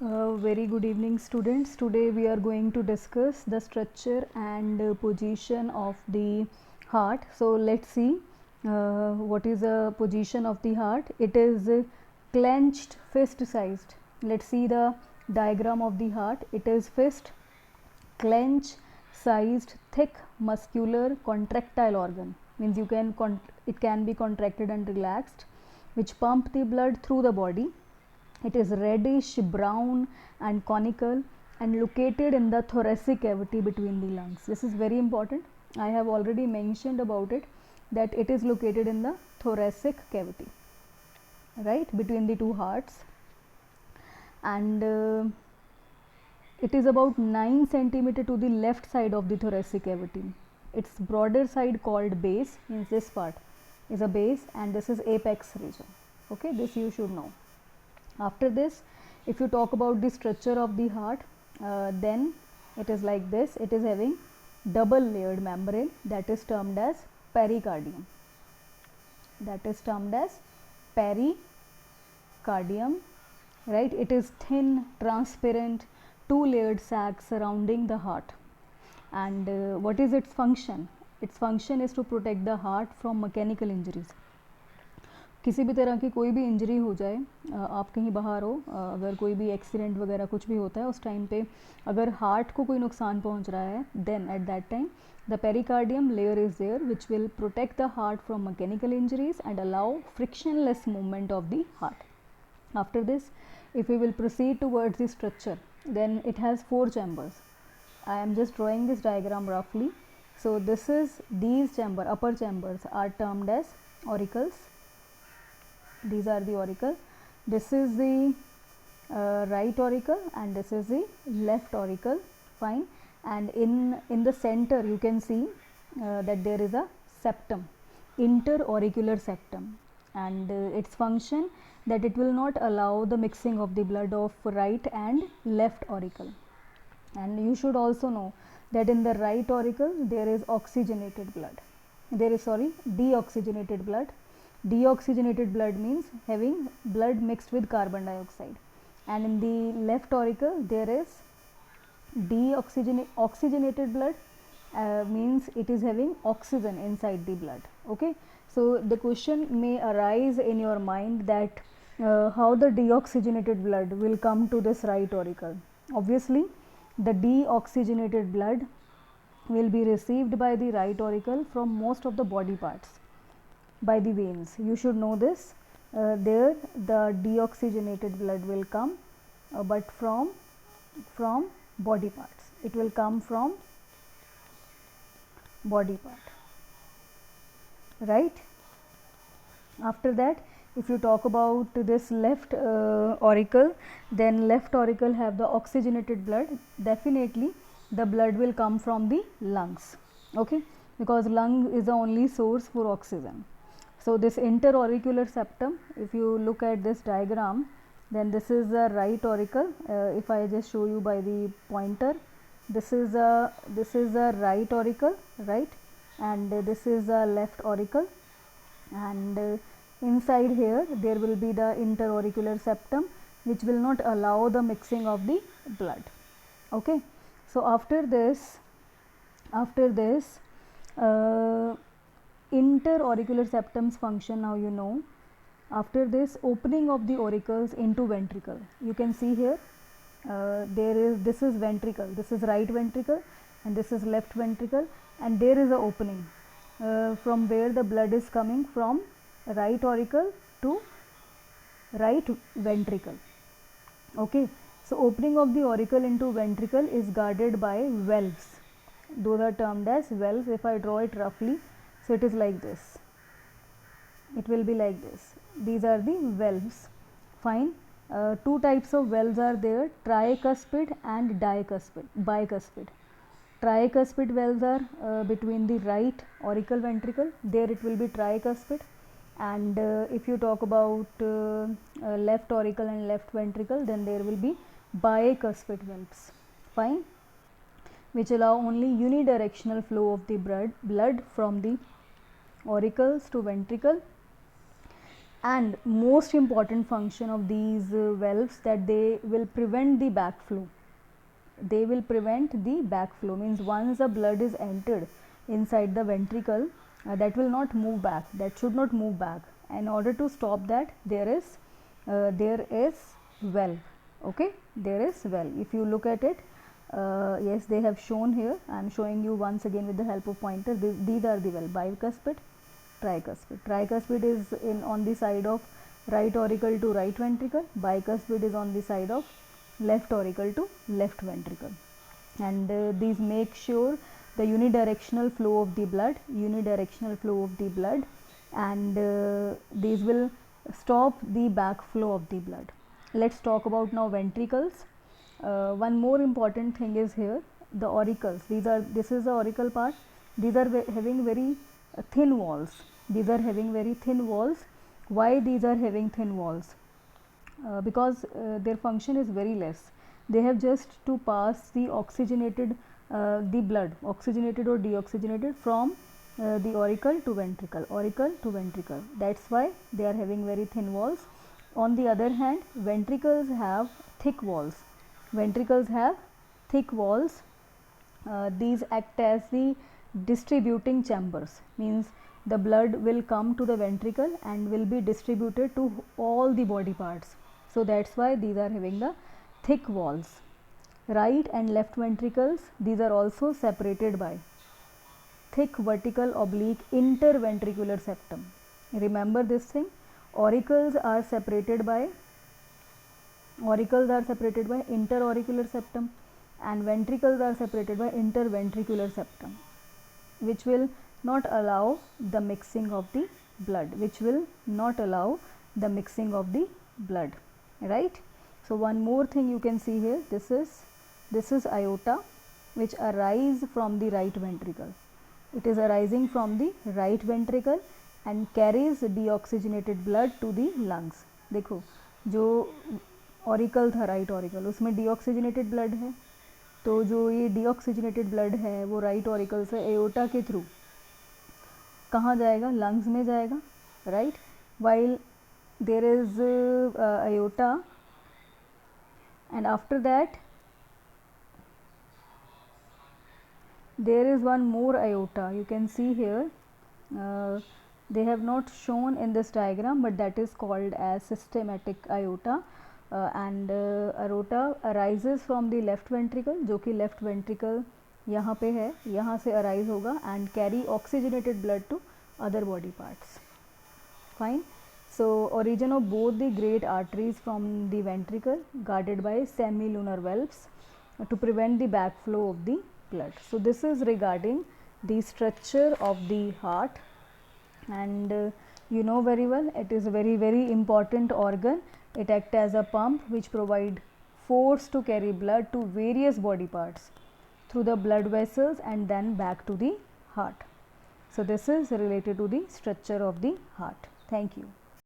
Very good evening, students. Today we are going to discuss the structure and position of the heart. So let's see what is the position of the heart. It is clenched, fist sized. Let's see the diagram of the heart. It is fist, clench sized, thick, muscular, contractile organ. Means it can be contracted and relaxed, which pump the blood through the body. It is reddish brown and conical and located in the thoracic cavity between the lungs. This is very important. I have already mentioned about it, that it is located in the thoracic cavity, right, between the two hearts, and it is about 9 centimeter to the left side of the thoracic cavity. Its broader side called base, means this part is a base, and this is apex region. Okay, this you should know. After this, if you talk about the structure of the heart, then it is like this. It is having double layered membrane, that is termed as pericardium. That is termed as pericardium, right? It is thin, transparent, two layered sac surrounding the heart. And what is its function? Its function is to protect the heart from mechanical injuries. किसी भी तरह की कोई भी injury हो जाए, आप कहीं बाहर हो, अगर कोई भी एक्सीडेंट वगैरह कुछ भी होता है उस टाइम पे अगर हार्ट को कोई नुकसान पहुंच रहा है, then at that time the pericardium layer is there which will protect the heart from mechanical injuries and allow frictionless movement of the heart. After this, if we will proceed towards the structure, then it has 4 chambers. I am just drawing this diagram roughly. So this is, these upper chambers are termed as auricles. These are the auricle. This is the right auricle and this is the left auricle. Fine. And in the center you can see that there is a septum, interauricular septum, and its function that it will not allow the mixing of the blood of right and left auricle. And you should also know that in the right auricle there is oxygenated blood. There is, sorry, deoxygenated blood. Deoxygenated blood means having blood mixed with carbon dioxide, and in the left auricle there is oxygenated blood, means it is having oxygen inside the blood. Okay, so the question may arise in your mind that how the deoxygenated blood will come to this right auricle. Obviously the deoxygenated blood will be received by the right auricle from most of the body parts by the veins. You should know this. There the deoxygenated blood will come, but from body parts. It will come from body part, right? After that, if you talk about this left auricle, then left auricle have the oxygenated blood. Definitely the blood will come from the lungs, okay, because lung is the only source for oxygen. So this interauricular septum, if you look at this diagram, then this is the right auricle. If I just show you by the pointer, this is the right auricle, right, and this is the left auricle, and inside here there will be the interauricular septum, which will not allow the mixing of the blood. Okay, so after this interauricular septum's function, now you know. After this, opening of the auricles into ventricle. You can see here this is ventricle, this is right ventricle and this is left ventricle, and there is a opening from where the blood is coming from right auricle to right ventricle. Okay, so opening of the auricle into ventricle is guarded by valves. Those are termed as valves. If I draw it roughly, so it is like this. It will be like this. These are the valves. Fine. Two types of valves are there: tricuspid and bicuspid. Tricuspid valves are between the right auricle ventricle. There it will be tricuspid. And if you talk about left auricle and left ventricle, then there will be bicuspid valves. Fine. Which allow only unidirectional flow of the blood from the auricles to ventricle, And most important function of these valves, that they will prevent the backflow. They will prevent the backflow, means once the blood is entered inside the ventricle, that will not move back, that should not move back. In order to stop that, there is valve. Okay, there is valve. If you look at it, yes, they have shown here. I am showing you once again with the help of pointer. These are the valve: bicuspid, tricuspid. Tricuspid is on the side of right auricle to right ventricle. Bicuspid is on the side of left auricle to left ventricle, and these make sure the unidirectional flow of the blood, and these will stop the backflow of the blood. Let's talk about now ventricles. One more important thing is here, the auricles. This is the auricle part. These are having very thin walls. Why these are having thin walls? Because their function is very less. They have just to pass the oxygenated the blood, oxygenated or deoxygenated, from the auricle to ventricle. That's why they are having very thin walls. On the other hand, ventricles have thick walls. These act as the distributing chambers, means the blood will come to the ventricle and will be distributed to all the body parts. So that's why these are having the thick walls. Right and left ventricles, these are also separated by thick vertical oblique interventricular septum. Remember this thing, auricles are separated by interauricular septum, and ventricles are separated by interventricular septum, which will not allow the mixing of the blood, right? So one more thing you can see here, this is aorta, which arise from the right ventricle. It is arising from the right ventricle and carries deoxygenated blood to the lungs. देखो, जो auricle था right auricle, उसमें deoxygenated blood है, तो जो ये deoxygenated blood है वो राइट ऑरिकल से एओर्टा के थ्रू कहाँ जाएगा? लंग्स में जाएगा, right? While there is aorta, and after that there is one more aorta. You can see here, they have not shown in this diagram, but that is called as systematic aorta, and aorta arises from the left ventricle, जो कि left ventricle यहाँ पे है, यहाँ से arise होगा and carry oxygenated blood to other body parts. Fine. So origin of both the great arteries from the ventricle, guarded by semilunar valves to prevent the backflow of the blood. So this is regarding the structure of the heart, and you know very well, it is a very important organ. It acts as a pump which provide force to carry blood to various body parts through the blood vessels and then back to the heart. So this is related to the structure of the heart. Thank you.